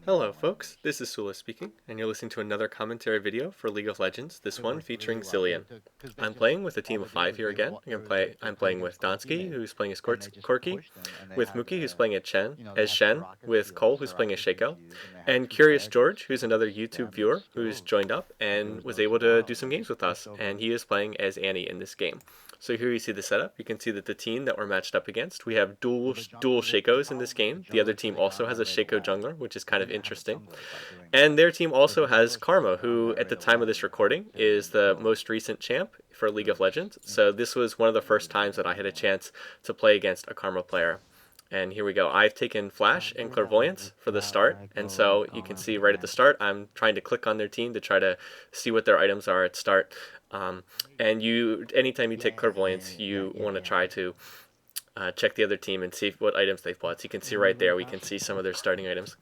Hello folks, this is Sula speaking, and you're listening to another commentary video for League of Legends, this one featuring Zilean. I'm playing with a team of 5 here again. I'm playing with Donsky, who's playing as Corki, with Mookie, who's playing as Shen, with Cole, who's playing as Shaco, and Curious George, who's another YouTube viewer who's joined up and was able to do some games with us, and he is playing as Annie in this game. So here you see the setup. You can see that the team that we're matched up against, we have dual Shakos in this game. The other team also has a Shako jungler, which is kind of interesting. And their team also has Karma, who at the time of this recording is the most recent champ for League of Legends. So this was one of the first times that I had a chance to play against a Karma player. And here we go. I've taken Flash and Clairvoyance for the start. And so you can see right at the start, I'm trying to click on their team to try to see what their items are at start. And anytime you take Clairvoyance, you want to try to check the other team and see what items they've bought. So you can see right there, we can see some of their starting items.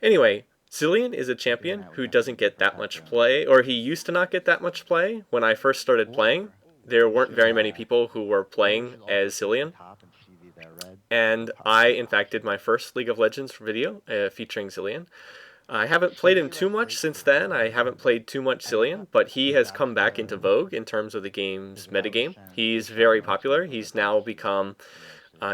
Anyway, Zilean is a champion who doesn't get that much play, or he used to not get that much play. When I first started playing, there weren't very many people who were playing as Zilean. And I, in fact, did my first League of Legends video featuring Zilean. I haven't played him too much since then. I haven't played too much Zilean, but he has come back into vogue in terms of the game's metagame. He's very popular. He's now become...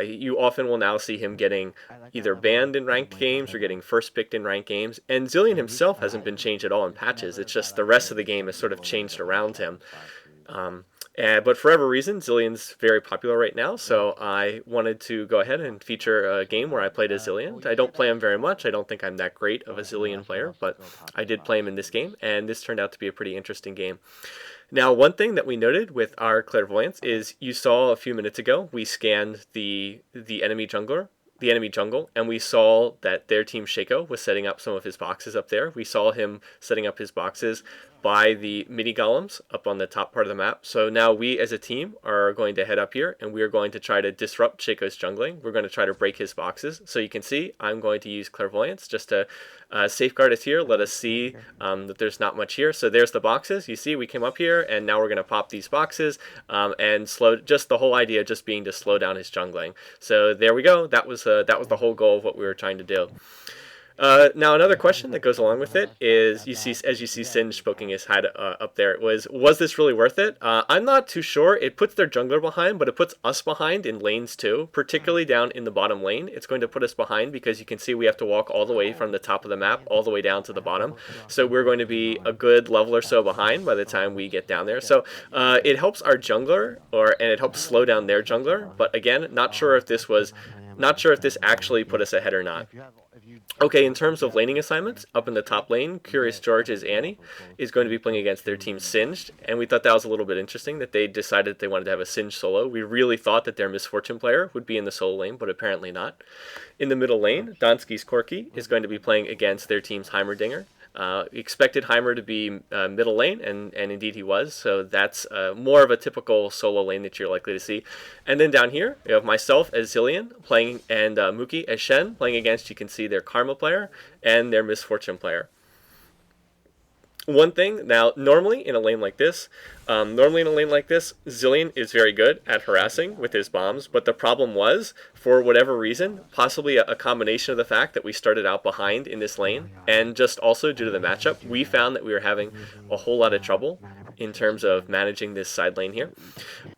you often will now see him getting either banned in ranked games or getting first picked in ranked games. And Zilean himself hasn't been changed at all in patches. It's just the rest of the game has sort of changed around him. But for whatever reason, Zilean's very popular right now, so I wanted to go ahead and feature a game where I played as Zilean. I don't play him very much. I don't think I'm that great of a Zilean player, but I did play him in this game, and this turned out to be a pretty interesting game. Now, one thing that we noted with our Clairvoyance is you saw a few minutes ago, we scanned the enemy jungle, and we saw that their team Shaco was setting up some of his boxes up there. We saw him setting up his boxes by the mini golems up on the top part of the map. So now we as a team are going to head up here and we are going to try to disrupt Shaco's jungling. We're going to try to break his boxes. So you can see I'm going to use Clairvoyance just to safeguard us here. Let us see that there's not much here. So there's the boxes. You see we came up here and now we're going to pop these boxes and slow, just the whole idea just being to slow down his jungling. So there we go. That was the whole goal of what we were trying to do. Now another question that goes along with it is, as you see Singe poking his head up there, was this really worth it? I'm not too sure. It puts their jungler behind, but it puts us behind in lanes too, particularly down in the bottom lane. It's going to put us behind because you can see we have to walk all the way from the top of the map all the way down to the bottom. So we're going to be a good level or so behind by the time we get down there. So it helps our jungler, and it helps slow down their jungler. But again, not sure if this actually put us ahead or not. Okay, in terms of laning assignments, up in the top lane, Curious George's Annie is going to be playing against their team Singed, and we thought that was a little bit interesting that they decided they wanted to have a Singed solo. We really thought that their Misfortune player would be in the solo lane, but apparently not. In the middle lane, Donsky's Corki is going to be playing against their team's Heimerdinger. Expected Heimer to be middle lane, and indeed he was, so that's more of a typical solo lane that you're likely to see. And then down here, we have myself as Zilean playing, and Mookie as Shen playing against, you can see their Karma player and their Misfortune player. One thing, now, normally in a lane like this, Zilean is very good at harassing with his bombs, but the problem was, for whatever reason, possibly a combination of the fact that we started out behind in this lane, and just also due to the matchup, we found that we were having a whole lot of trouble in terms of managing this side lane here.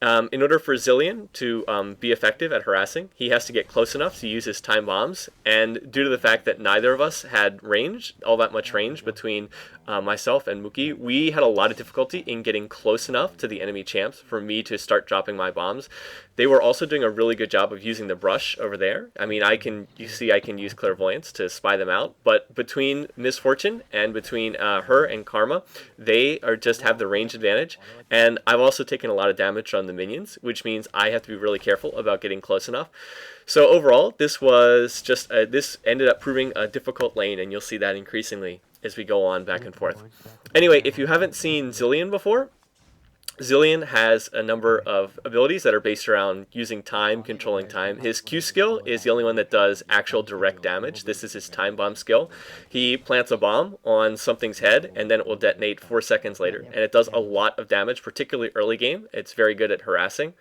In order for Zilean to be effective at harassing, he has to get close enough to use his time bombs, and due to the fact that neither of us had range, all that much range between myself and Mookie, we had a lot of difficulty in getting close enough to the enemy champs for me to start dropping my bombs. They were also doing a really good job of using the brush over there. I mean, I can use Clairvoyance to spy them out, but between Misfortune and between her and Karma, they just have the range advantage, and I've also taken a lot of damage on the minions, which means I have to be really careful about getting close enough. So overall, this ended up proving a difficult lane, and you'll see that increasingly as we go on back and forth. Anyway, if you haven't seen Zilean before, Zilean has a number of abilities that are based around using time, controlling time. His Q skill is the only one that does actual direct damage. This is his time bomb skill. He plants a bomb on something's head, and then it will detonate 4 seconds later. And it does a lot of damage, particularly early game. It's very good at harassing.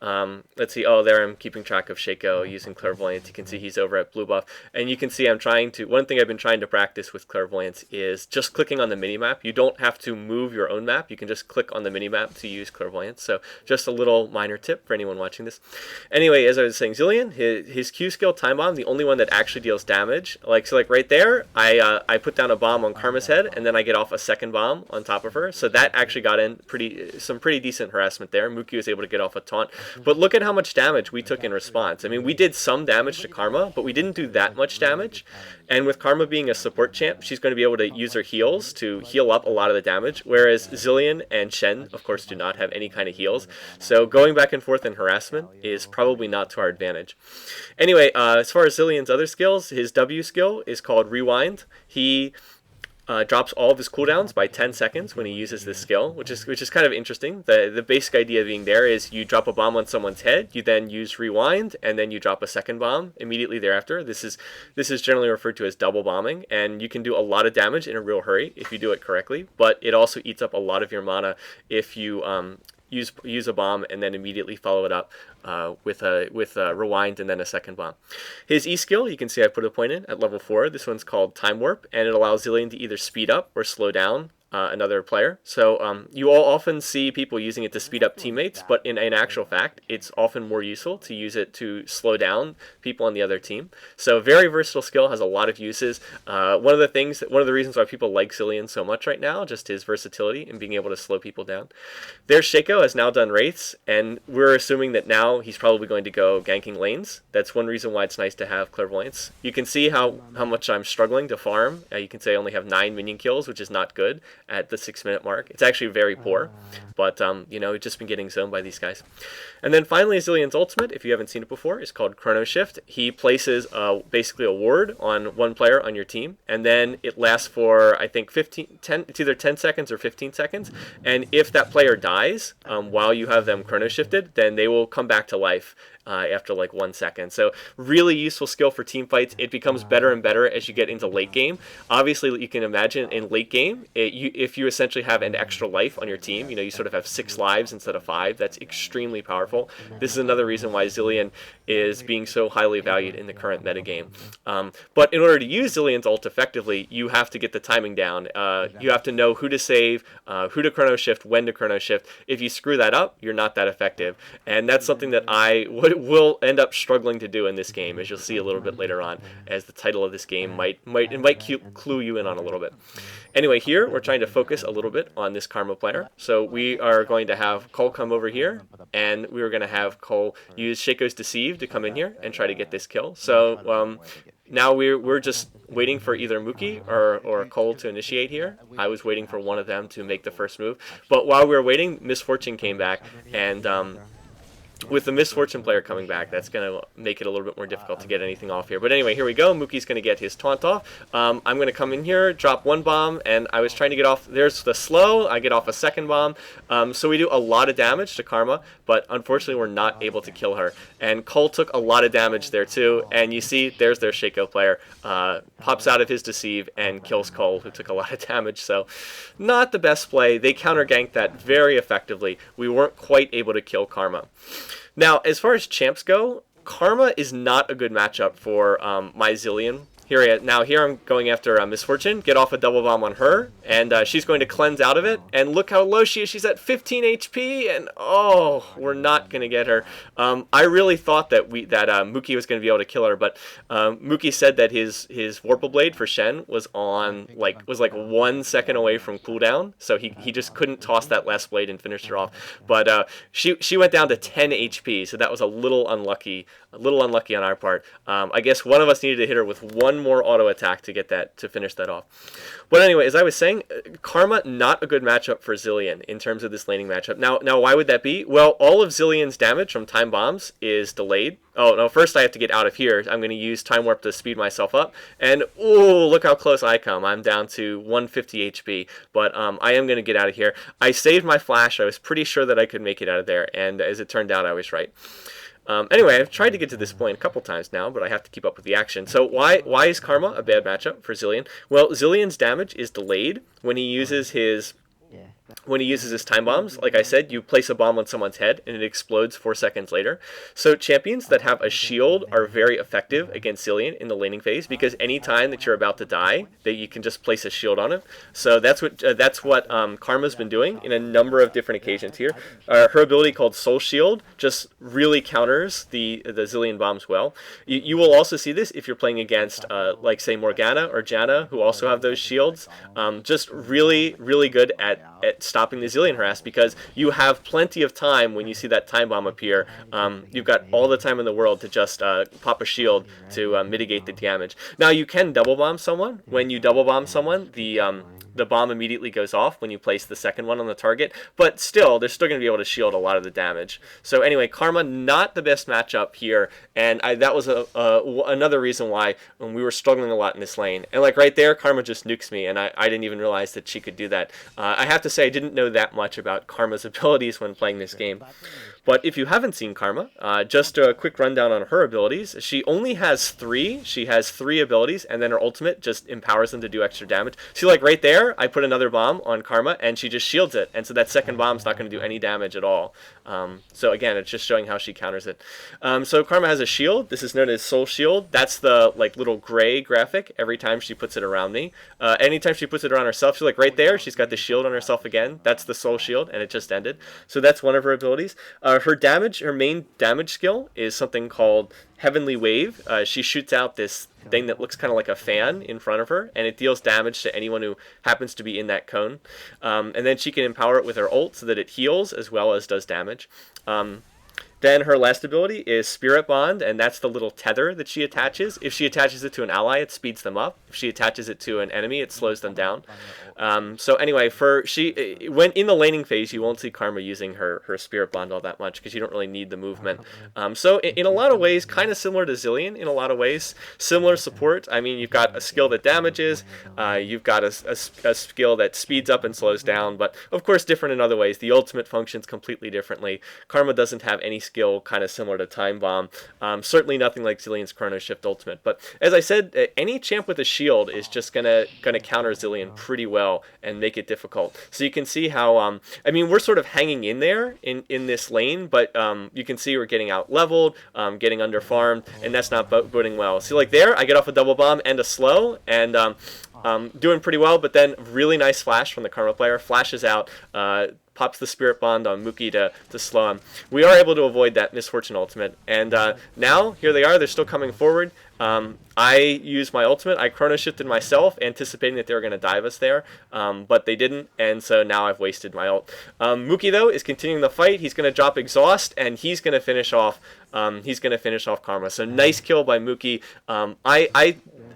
Let's see. Oh, there I'm keeping track of Shaco using Clairvoyance. You can see he's over at blue buff. And you can see I'm trying to, one thing I've been trying to practice with Clairvoyance is just clicking on the minimap. You don't have to move your own map. You can just click on the minimap to use Clairvoyance. So just a little minor tip for anyone watching this. Anyway, as I was saying, Zilean, his Q skill, Time Bomb, the only one that actually deals damage. So like right there, I put down a bomb on Karma's head, and then I get off a second bomb on top of her. So that actually got in some pretty decent harassment there. Muki was able to get off a taunt. But look at how much damage we took in response. I mean, we did some damage to Karma, but we didn't do that much damage. And with Karma being a support champ, she's going to be able to use her heals to heal up a lot of the damage, whereas Zilean and Shen, of course, do not have any kind of heals. So going back and forth in harassment is probably not to our advantage. Anyway, as far as Zilean's other skills, his W skill is called Rewind. He drops all of his cooldowns by 10 seconds when he uses this skill, which is kind of interesting. The basic idea being there is you drop a bomb on someone's head, you then use Rewind, and then you drop a second bomb immediately thereafter. This is generally referred to as double bombing, and you can do a lot of damage in a real hurry if you do it correctly, but it also eats up a lot of your mana if you use a bomb and then immediately follow it up with a rewind and then a second bomb. His E skill, you can see I put a point in at level 4. This one's called Time Warp, and it allows Zilean to either speed up or slow down another player. So you all often see people using it to speed up teammates, but in actual fact, it's often more useful to use it to slow down people on the other team. So very versatile skill, has a lot of uses. One of the reasons why people like Zilean so much right now, just his versatility and being able to slow people down. There's Shaco has now done Wraiths, and we're assuming that now he's probably going to go ganking lanes. That's one reason why it's nice to have Clairvoyance. You can see how much I'm struggling to farm. You can say I only have 9 minion kills, which is not good at the 6-minute mark. It's actually very poor, but we've just been getting zoned by these guys. And then finally, Zilean's ultimate, if you haven't seen it before, is called Chrono Shift. He places basically a ward on one player on your team, and then it lasts for, I think, it's either 10 seconds or 15 seconds, and if that player dies while you have them Chrono Shifted, then they will come back to life after like 1 second. So really useful skill for team fights. It becomes better and better as you get into late game. Obviously, you can imagine in late game, if you essentially have an extra life on your team, you sort of have 6 lives instead of 5. That's extremely powerful. This is another reason why Zilean is being so highly valued in the current metagame. But in order to use Zilean's ult effectively, you have to get the timing down. You have to know who to save, who to Chrono Shift, when to Chrono Shift. If you screw that up, you're not that effective. And that's something that I will end up struggling to do in this game, as you'll see a little bit later on, as the title of this game might clue you in on a little bit. Anyway, here we're trying to focus a little bit on this Karma player. So we are going to have Cole come over here, and we are going to have Cole use Shaco's Deceive to come in here and try to get this kill. So now we're just waiting for either Muki or Cole to initiate here. I was waiting for one of them to make the first move. But while we were waiting, Misfortune came back, and with the Misfortune player coming back, that's going to make it a little bit more difficult to get anything off here. But anyway, here we go. Muki's going to get his taunt off. I'm going to come in here, drop 1 bomb, and I was trying to get off. There's the slow. I get off a second bomb. So we do a lot of damage to Karma, but unfortunately we're not able to kill her. And Cole took a lot of damage there too. And you see, there's their Shaco player. Pops out of his Deceive and kills Cole, who took a lot of damage. So not the best play. They counter-ganked that very effectively. We weren't quite able to kill Karma. Now, as far as champs go, Karma is not a good matchup for my Zilean. Here I'm going after Misfortune, get off a double bomb on her, and she's going to cleanse out of it, and look how low she is. She's at 15 HP, and oh, we're not going to get her. I really thought that Muki was going to be able to kill her, but Muki said that his Vorpal Blade for Shen was like 1 second away from cooldown, so he just couldn't toss that last blade and finish her off. But she went down to 10 HP, so that was a little unlucky on our part. I guess one of us needed to hit her with one more auto attack to finish that off. But anyway, as I was saying, Karma not a good matchup for Zilean in terms of this laning matchup. Now why would that be? Well, all of Zilean's damage from time bombs is delayed. Oh no, first I have to get out of here. I'm going to use Time Warp to speed myself up, and oh, look how close I come. I'm down to 150 HP, but I am going to get out of here. I saved my flash. I was pretty sure that I could make it out of there, and as it turned out, I was right. Anyway, I've tried to get to this point a couple times now, but I have to keep up with the action. So why is Karma a bad matchup for Zilean? Well, Zilean's damage is delayed when he uses his when he uses his time bombs, like I said, you place a bomb on someone's head and it explodes 4 seconds later. So champions that have a shield are very effective against Zilean in the laning phase, because any time that you're about to die, that you can just place a shield on him. So that's what Karma's been doing in a number of different occasions here. Her ability called Soul Shield just really counters the Zilean bombs well. You will also see this if you're playing against like say Morgana or Janna, who also have those shields. Just really, really good at stopping the Zilean harass, because you have plenty of time when you see that time bomb appear. You've got all the time in the world to just pop a shield to mitigate the damage. Now you can double bomb someone. When you double bomb someone, the bomb immediately goes off when you place the second one on the target, but still, they're still going to be able to shield a lot of the damage. So anyway, Karma, not the best matchup here, and that was another reason why when we were struggling a lot in this lane. And like right there, Karma just nukes me, and I didn't even realize that she could do that. I have to say, I didn't know that much about Karma's abilities when playing this game. But if you haven't seen Karma, just a quick rundown on her abilities. She only has 3. She has 3 abilities, and then her ultimate just empowers them to do extra damage. See, like right there, I put another bomb on Karma, and she just shields it. And so that second bomb's not going to do any damage at all. So again, it's just showing how she counters it. So Karma has a shield. This is known as Soul Shield. That's the like little gray graphic every time she puts it around me. Anytime she puts it around herself, she's like right there, she's got the shield on herself again. That's the Soul Shield, and it just ended. So that's one of her abilities. Her main damage skill is something called Heavenly Wave. She shoots out this thing that looks kind of like a fan in front of her, and it deals damage to anyone who happens to be in that cone. And then she can empower it with her ult so that it heals as well as does damage. Then her last ability is Spirit Bond, and that's the little tether that she attaches. If she attaches it to an ally, it speeds them up. If she attaches it to an enemy, it slows them down. So anyway, when in the laning phase, you won't see Karma using her Spirit Bond all that much, because you don't really need the movement. So in a lot of ways, kind of similar to Zilean in a lot of ways. Similar support. I mean, you've got a skill that damages, you've got a skill that speeds up and slows down, but of course different in other ways. The ultimate functions completely differently. Karma doesn't have any skill kind of similar to Time Bomb. Certainly nothing like Zilean's Chrono Shift ultimate. But as I said, any champ with a shield is just gonna counter Zilean pretty well and make it difficult. So you can see how I mean, we're sort of hanging in there in this lane, but you can see we're getting out leveled, getting under farmed, and that's not boding well. See, like there, I get off a double bomb and a slow, and doing pretty well, but then really nice flash from the Karma player, flashes out, pops the Spirit Bond on Mookie to slow him. We are able to avoid that Misfortune ultimate, and now here they are, they're still coming forward. I used my ultimate, I Chrono Shifted myself, anticipating that they were going to dive us there, but they didn't, and so now I've wasted my ult. Mookie, though, is continuing the fight. He's going to drop Exhaust, and he's going to finish off Karma. So nice kill by Mookie.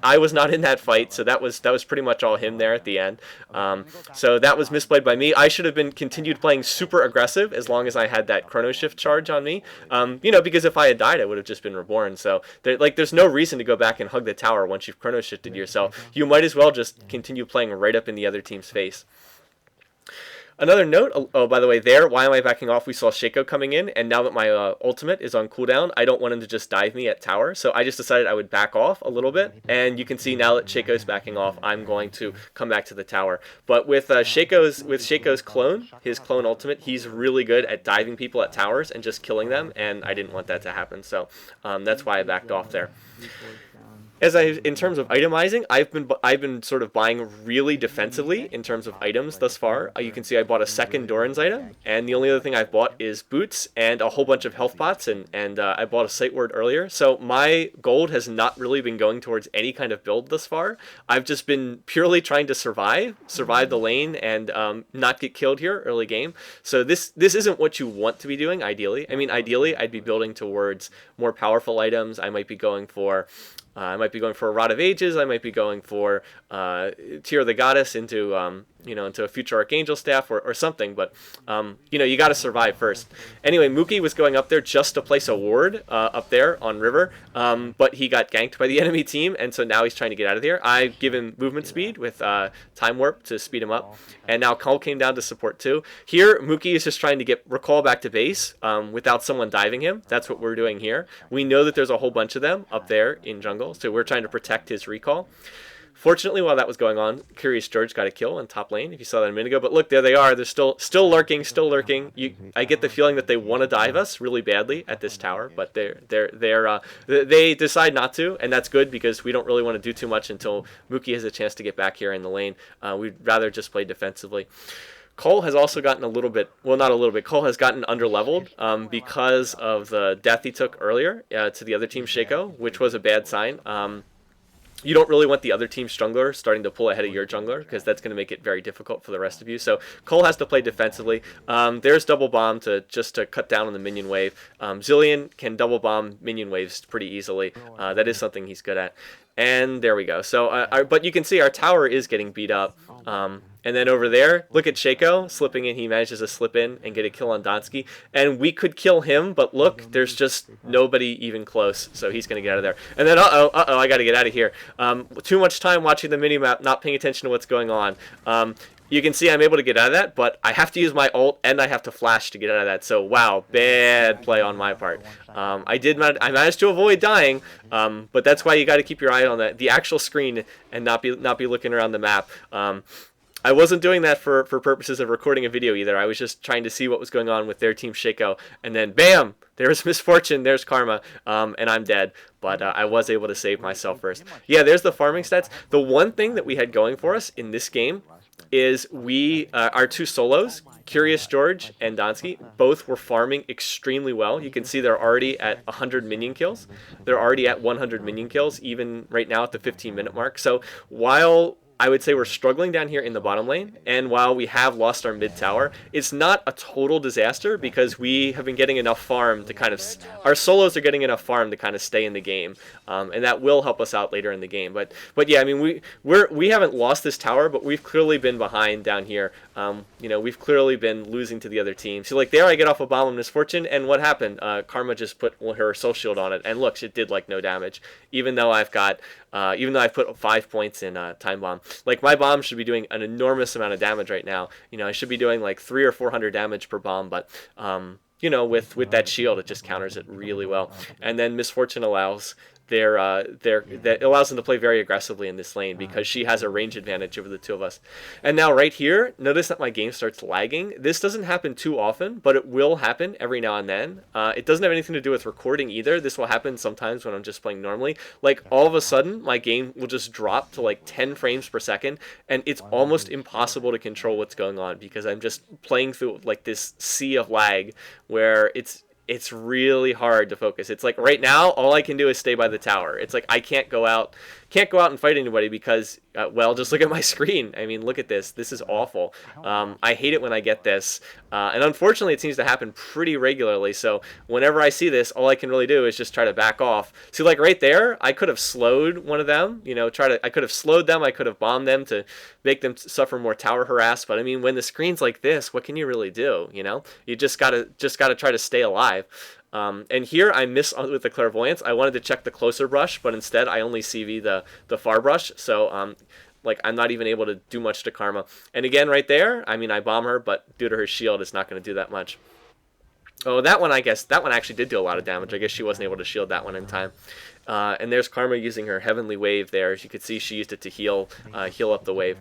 I was not in that fight, so that was pretty much all him there at the end. So that was misplayed by me. I should have continued playing super aggressive as long as I had that Chrono Shift charge on me. Because if I had died, I would have just been reborn. So there's no reason to go back and hug the tower once you've Chrono Shifted yourself. You might as well just continue playing right up in the other team's face. Another note, oh, by the way, why am I backing off? We saw Shaco coming in, and now that my ultimate is on cooldown, I don't want him to just dive me at tower, so I just decided I would back off a little bit, and you can see now that Shaco's backing off, I'm going to come back to the tower. But with Shaco's clone, his clone ultimate, he's really good at diving people at towers and just killing them, and I didn't want that to happen, so that's why I backed off there. In terms of itemizing, I've been sort of buying really defensively in terms of items thus far. You can see I bought a second Doran's item, and the only other thing I've bought is boots and a whole bunch of health pots, and I bought a sight word earlier. So my gold has not really been going towards any kind of build thus far. I've just been purely trying to survive the lane and not get killed here early game. So this isn't what you want to be doing ideally. I mean, ideally I'd be building towards more powerful items. I might be going for a Rod of Ages. I might be going for Tear of the Goddess into a future Archangel staff or something. But you got to survive first. Anyway, Mookie was going up there just to place a ward up there on river, but he got ganked by the enemy team, and so now he's trying to get out of there. I give him movement speed with time warp to speed him up, and now Cull came down to support too. Here, Mookie is just trying to get recall back to base without someone diving him. That's what we're doing here. We know that there's a whole bunch of them up there in jungle, so we're trying to protect his recall. Fortunately, while that was going on, Curious George got a kill in top lane, if you saw that a minute ago. But look, there they are. They're still lurking, still lurking. I get the feeling that they want to dive us really badly at this tower, but they decide not to, and that's good because we don't really want to do too much until Mookie has a chance to get back here in the lane. We'd rather just play defensively. Cole has also gotten a little bit, well, not a little bit, Cole has gotten underleveled because of the death he took earlier to the other team's Shaco, which was a bad sign. You don't really want the other team's jungler starting to pull ahead of your jungler because that's going to make it very difficult for the rest of you. So Cole has to play defensively. There's double bomb to cut down on the minion wave. Zilean can double bomb minion waves pretty easily. That is something he's good at. And there we go. So, but you can see our tower is getting beat up. And then over there, look at Shaco slipping in. He manages to slip in and get a kill on Donsky. And we could kill him, but look, there's just nobody even close. So he's going to get out of there. And then, I got to get out of here. Too much time watching the minimap, not paying attention to what's going on. You can see I'm able to get out of that, but I have to use my ult and I have to flash to get out of that. So wow, bad play on my part. I managed to avoid dying, but that's why you got to keep your eye on the actual screen and not be looking around the map. I wasn't doing that for purposes of recording a video either. I was just trying to see what was going on with their team Shaco, and then bam, there's Misfortune, there's Karma, and I'm dead. But I was able to save myself first. Yeah, there's the farming stats. The one thing that we had going for us in this game is our two solos, Curious George and Donsky, both were farming extremely well. You can see they're already at 100 minion kills. They're already at 100 minion kills, even right now at the 15-minute mark. So while I would say we're struggling down here in the bottom lane, and while we have lost our mid tower, it's not a total disaster because we have been getting enough farm to kind of, our solos are getting enough farm to kind of stay in the game, and that will help us out later in the game. But yeah, I mean we haven't lost this tower, but we've clearly been behind down here. You know, we've clearly been losing to the other team. So like there, I get off a bomb of Misfortune, and what happened? Karma just put her soul shield on it, and look, it did like no damage, even though I've got, even though I put 5 points in time bomb. Like my bomb should be doing an enormous amount of damage right now. You know, I should be doing like 300 or 400 damage per bomb, but you know, with that shield, it just counters it really well. And then Misfortune allows that allows them to play very aggressively in this lane because she has a range advantage over the two of us. And now right here, notice that my game starts lagging. This doesn't happen too often, but it will happen every now and then. It doesn't have anything to do with recording either. This will happen sometimes when I'm just playing normally. Like all of a sudden, my game will just drop to like 10 frames per second, and it's almost impossible to control what's going on because I'm just playing through like this sea of lag where it's really hard to focus. It's like right now, all I can do is stay by the tower. It's like I can't go out and fight anybody because, well, just look at my screen. I mean, look at this. This is awful. I hate it when I get this. And unfortunately, it seems to happen pretty regularly. So whenever I see this, all I can really do is just try to back off. See, like right there, I could have slowed one of them. You know, I could have slowed them. I could have bombed them to make them suffer more tower harass. But I mean, when the screen's like this, what can you really do? You know, you just gotta try to stay alive. And here I miss with the clairvoyance. I wanted to check the closer brush, but instead I only CV the far brush. So like I'm not even able to do much to Karma. And again, right there, I mean I bomb her, but due to her shield, it's not going to do that much. Oh, that one, I guess that one actually did do a lot of damage. I guess she wasn't able to shield that one in time. And there's Karma using her Heavenly Wave there. As you could see, she used it to heal up the wave.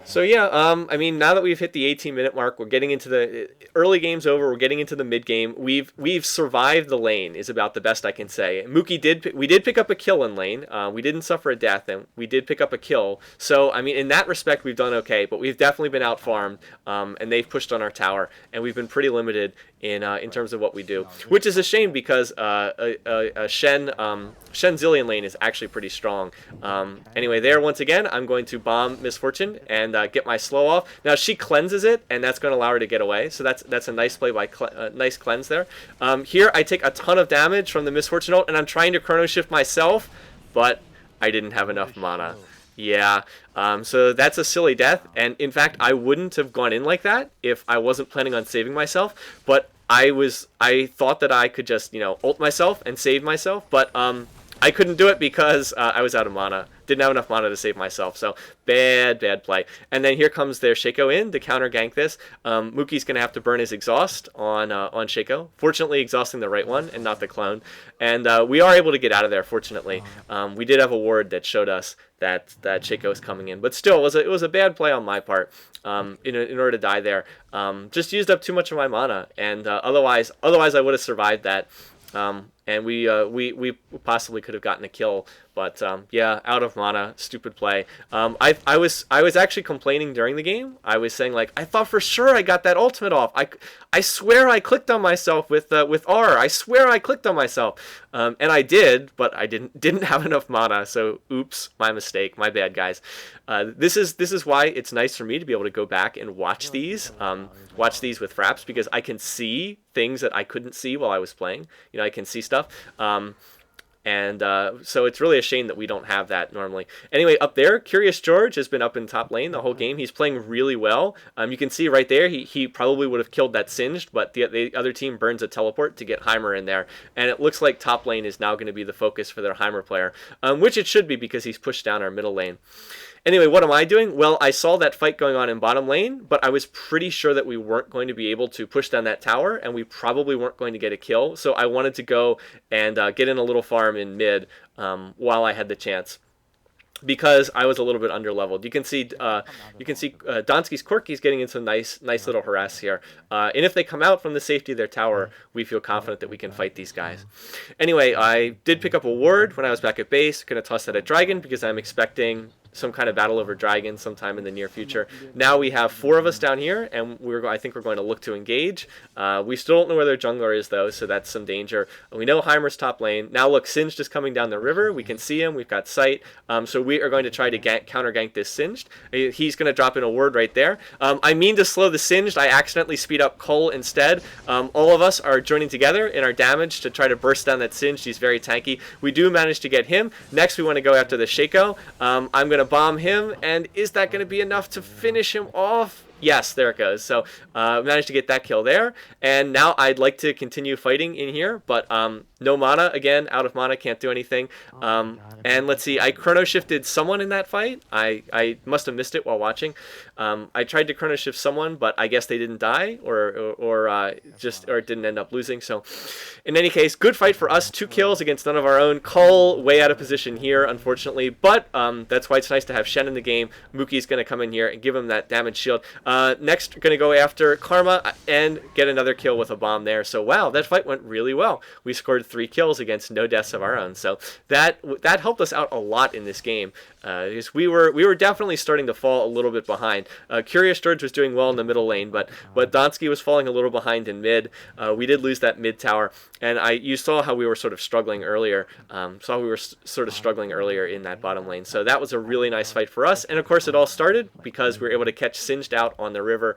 So yeah, I mean, now that we've hit the 18-minute mark, we're getting into the early game's over. We're getting into the mid game. We've survived the lane is about the best I can say. Mookie we did pick up a kill in lane. We didn't suffer a death, and we did pick up a kill. So I mean, in that respect, we've done okay. But we've definitely been out farmed, and they've pushed on our tower, and we've been pretty limited in terms of what we do, which is a shame because Shen Zilean lane is actually pretty strong. Anyway, there once again, I'm going to bomb Misfortune and get my slow off. Now she cleanses it, and that's going to allow her to get away. So that's a nice play by nice cleanse there. Here I take a ton of damage from the Misfortune ult, and I'm trying to chrono shift myself, but I didn't have enough mana. Yeah, so that's a silly death, and in fact I wouldn't have gone in like that if I wasn't planning on saving myself, but I thought that I could just, you know, ult myself and save myself, but I couldn't do it because I was out of mana. didn't have enough mana to save myself. So bad play. And then here comes their Shaco in to counter gank this. Mookie's going to have to burn his exhaust on Shaco. Fortunately, exhausting the right one and not the clone. And we are able to get out of there, fortunately. We did have a ward that showed us that Shaco is coming in. But still, it was a bad play on my part in order to die there. Just used up too much of my mana. And otherwise I would have survived that. And we possibly could have gotten a kill, but yeah, out of mana, stupid play. I was actually complaining during the game. I was saying, like, I thought for sure I got that ultimate off. I swear I clicked on myself with R. I swear I clicked on myself, and I did, but I didn't have enough mana. So oops, my mistake, my bad, guys. This is why it's nice for me to be able to go back and watch these with Fraps, because I can see things that I couldn't see while I was playing. You know, I can see stuff. So it's really a shame that we don't have that normally. Anyway, up there, Curious George has been up in top lane the whole game. He's playing really well. You can see right there, he probably would have killed that Singed, but the other team burns a teleport to get Heimer in there. And it looks like top lane is now going to be the focus for their Heimer player, which it should be because he's pushed down our middle lane. Anyway, what am I doing? Well, I saw that fight going on in bottom lane, but I was pretty sure that we weren't going to be able to push down that tower, and we probably weren't going to get a kill. So I wanted to go and get in a little farm in mid while I had the chance, because I was a little bit underleveled. You can see Donsky's Corky's getting into nice little harass here. And if they come out from the safety of their tower, we feel confident that we can fight these guys. Anyway, I did pick up a ward when I was back at base. Going to toss that at Dragon because I'm expecting some kind of battle over Dragon sometime in the near future. Now we have 4 of us down here, and I think we're going to look to engage. We still don't know where their jungler is, though, so that's some danger. We know Heimer's top lane. Now look, Singed is coming down the river. We can see him. We've got sight. So we are going to try to counter gank this Singed. He's going to drop in a ward right there. I mean to slow the Singed. I accidentally speed up Cole instead. All of us are joining together in our damage to try to burst down that Singed. He's very tanky. We do manage to get him. Next, we want to go after the Shaco. I'm going to bomb him, and is that going to be enough to finish him off? Yes, there it goes. So managed to get that kill there, and now I'd like to continue fighting in here, but no mana again, out of mana, can't do anything. And let's see, I chrono shifted someone in that fight. I must have missed it while watching. I tried to chrono shift someone, but I guess they didn't die, or it didn't end up losing. So in any case, good fight for us. 2 kills against none of our own. Cull way out of position here, unfortunately, but that's why it's nice to have Shen in the game. Mookie's going to come in here and give him that damage shield. Next, going to go after Karma and get another kill with a bomb there. So wow, that fight went really well. We scored 3 kills against no deaths of our own. So that helped us out a lot in this game. Because we were definitely starting to fall a little bit behind. Curious George was doing well in the middle lane, but Donsky was falling a little behind in mid. We did lose that mid tower, and you saw how we were sort of struggling earlier. In that bottom lane. So that was a really nice fight for us. And of course, it all started because we were able to catch Singed out on the river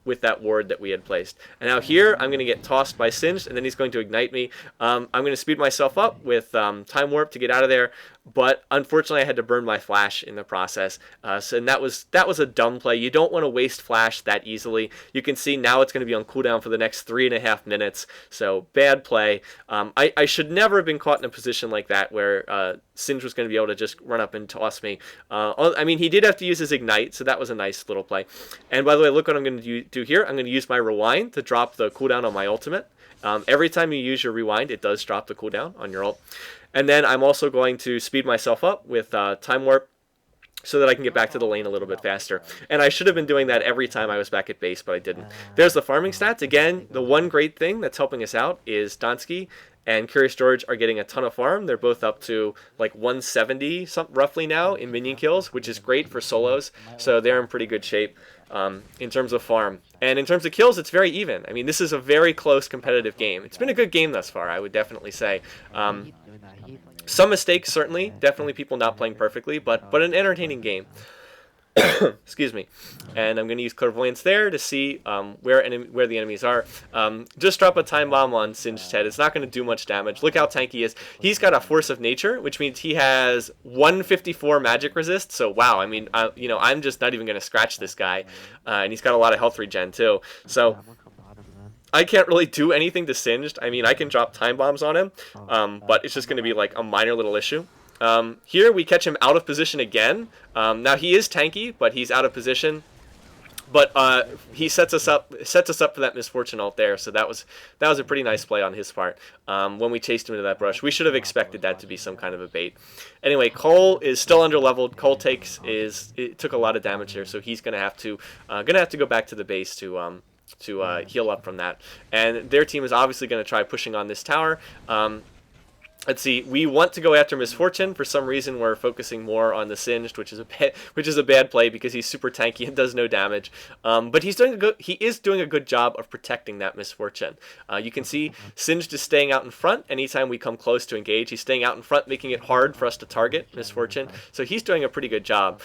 with that ward that we had placed. And now here, I'm going to get tossed by Singed, and then he's going to ignite me. I'm going to speed myself up with Time Warp to get out of there. But unfortunately, I had to burn my flash in the process. And that was a dumb play. You don't want to waste flash that easily. You can see now it's going to be on cooldown for the next 3.5 minutes. So bad play. I should never have been caught in a position like that where Singed was going to be able to just run up and toss me. I mean, he did have to use his ignite, so that was a nice little play. And by the way, look what I'm going to do here. I'm going to use my rewind to drop the cooldown on my ultimate. Every time you use your rewind, it does drop the cooldown on your ult. And then I'm also going to speed myself up with Time Warp so that I can get back to the lane a little bit faster. And I should have been doing that every time I was back at base, but I didn't. There's the farming stats. Again, the one great thing that's helping us out is Donsky and Curious George are getting a ton of farm. They're both up to like 170 roughly now in minion kills, which is great for solos. So they're in pretty good shape in terms of farm. And in terms of kills, it's very even. I mean, this is a very close competitive game. It's been a good game thus far, I would definitely say. Some mistakes, certainly. Definitely people not playing perfectly, but an entertaining game. Excuse me. And I'm going to use Clairvoyance there to see where the enemies are. Just drop a Time Bomb on Singed's head. It's not going to do much damage. Look how tanky he is. He's got a Force of Nature, which means he has 154 magic resist. So wow, I mean, I'm just not even going to scratch this guy. And he's got a lot of health regen too. So I can't really do anything to Singed. I mean, I can drop Time Bombs on him, but it's just going to be like a minor little issue. Here we catch him out of position again. Now he is tanky, but he's out of position. But he sets us up for that misfortune ult there. So that was a pretty nice play on his part. When we chased him into that brush, we should have expected that to be some kind of a bait. Anyway, Cole is still underleveled. Cole took a lot of damage here, so he's gonna have to go back to the base to heal up from that. And their team is obviously going to try pushing on this tower. Let's see. We want to go after Misfortune. For some reason, we're focusing more on the Singed, which is a bad play because he's super tanky and does no damage. But he is doing a good job of protecting that Misfortune. You can see Singed is staying out in front. Anytime we come close to engage, he's staying out in front, making it hard for us to target Misfortune. So he's doing a pretty good job.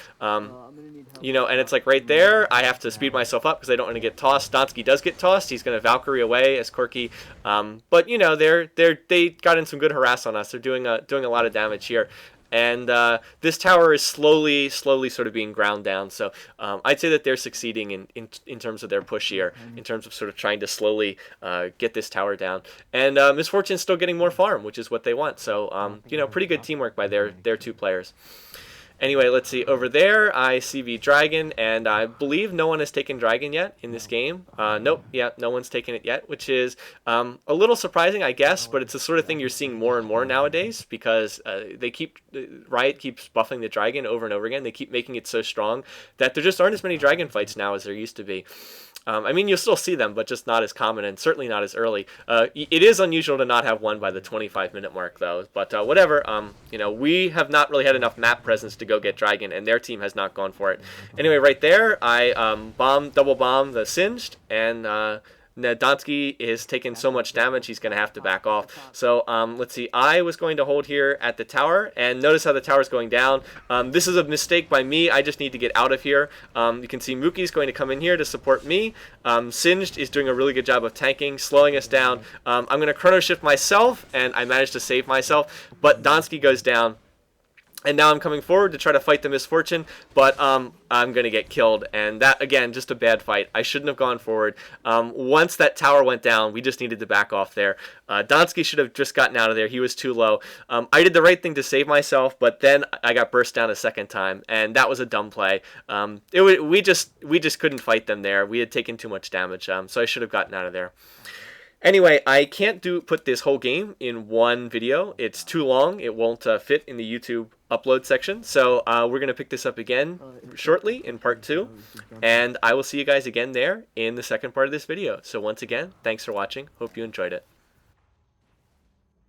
You know, and it's like right there, I have to speed myself up because I don't want to get tossed. Donsky does get tossed. He's going to Valkyrie away as Corky. But you know, they got in some good harass on us. They're doing a lot of damage here. And this tower is slowly sort of being ground down. So I'd say that they're succeeding in terms of their push here, in terms of sort of trying to slowly get this tower down. And Misfortune's still getting more farm, which is what they want. So you know, pretty good teamwork by their two players. Anyway, let's see. Over there, I see the Dragon, and I believe no one has taken Dragon yet in this game. Nope, yeah, no one's taken it yet, which is a little surprising, I guess, but it's the sort of thing you're seeing more and more nowadays because Riot keeps buffing the Dragon over and over again. They keep making it so strong that there just aren't as many Dragon fights now as there used to be. I mean, you'll still see them, but just not as common and certainly not as early. It is unusual to not have one by the 25-minute mark, though. But whatever, you know, we have not really had enough map presence to go get Dragon, and their team has not gone for it. Anyway, right there, I double bomb the Singed, and Donsky is taking so much damage, he's going to have to back off. So let's see. I was going to hold here at the tower, and notice how the tower is going down. This is a mistake by me. I just need to get out of here. You can see Mookie's going to come in here to support me. Singed is doing a really good job of tanking, slowing us down. I'm going to chrono shift myself, and I managed to save myself, but Donsky goes down. And now I'm coming forward to try to fight the Misfortune, but I'm going to get killed. And that, again, just a bad fight. I shouldn't have gone forward. Once that tower went down, we just needed to back off there. Donsky should have just gotten out of there. He was too low. I did the right thing to save myself, but then I got burst down a second time, and that was a dumb play. We just couldn't fight them there. We had taken too much damage, so I should have gotten out of there. Anyway, I can't put this whole game in one video. It's too long. It won't fit in the YouTube upload section. So we're going to pick this up again shortly in part 2. And I will see you guys again there in the second part of this video. So once again, thanks for watching. Hope you enjoyed it.